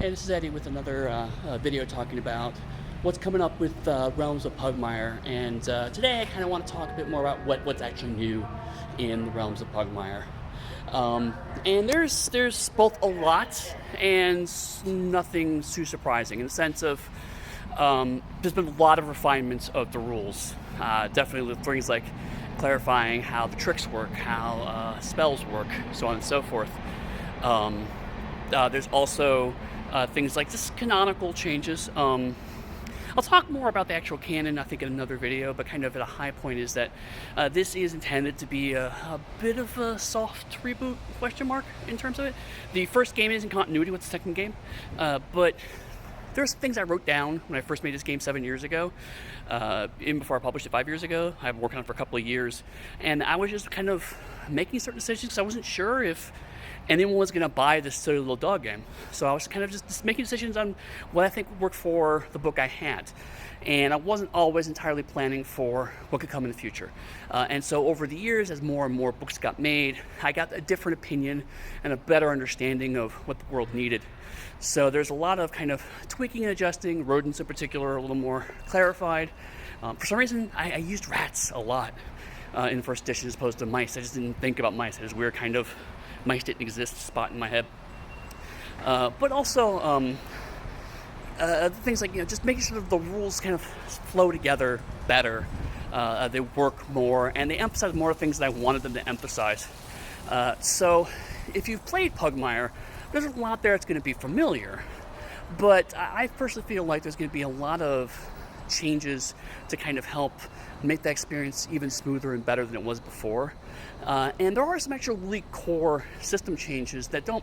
Hey, this is Eddie with another video talking about what's coming up with Realms of Pugmire, and today I kind of want to talk a bit more about what's actually new in the Realms of Pugmire. And there's both a lot and nothing too surprising in the sense of there's been a lot of refinements of the rules. Definitely things like clarifying how the tricks work, how spells work, so on and so forth. There's also things like just canonical changes. I'll talk more about the actual canon, I think, in another video, but kind of at a high point is that this is intended to be a bit of a soft reboot, question mark, in terms of it. The first game is in continuity with the second game, but there's things I wrote down when I first made this game 7 years ago, even before I published it 5 years ago. I've been working on it for a couple of years, and I was just kind of making certain decisions because I wasn't sure if anyone was going to buy this silly little dog game. So I was kind of just making decisions on what I think would work for the book I had. And I wasn't always entirely planning for what could come in the future. And so over the years, as more and more books got made, I got a different opinion and a better understanding of what the world needed. So there's a lot of kind of tweaking and adjusting, rodents in particular, a little more clarified. For some reason, I used rats a lot in the first edition as opposed to mice. I just didn't think about mice. I just weird kind of mice didn't exist spot in my head. But also things like, just making sure that the rules kind of flow together better. They work more, and they emphasize more things that I wanted them to emphasize. So if you've played Pugmire, there's a lot there that's going to be familiar. But I personally feel like there's going to be a lot of changes to kind of help make that experience even smoother and better than it was before. And there are some actual really core system changes that don't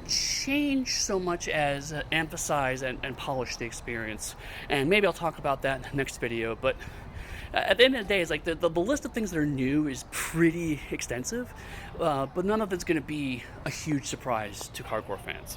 change so much as emphasize and polish the experience. And maybe I'll talk about that in the next video, but at the end of the day, it's like the list of things that are new is pretty extensive, but none of it's going to be a huge surprise to hardcore fans.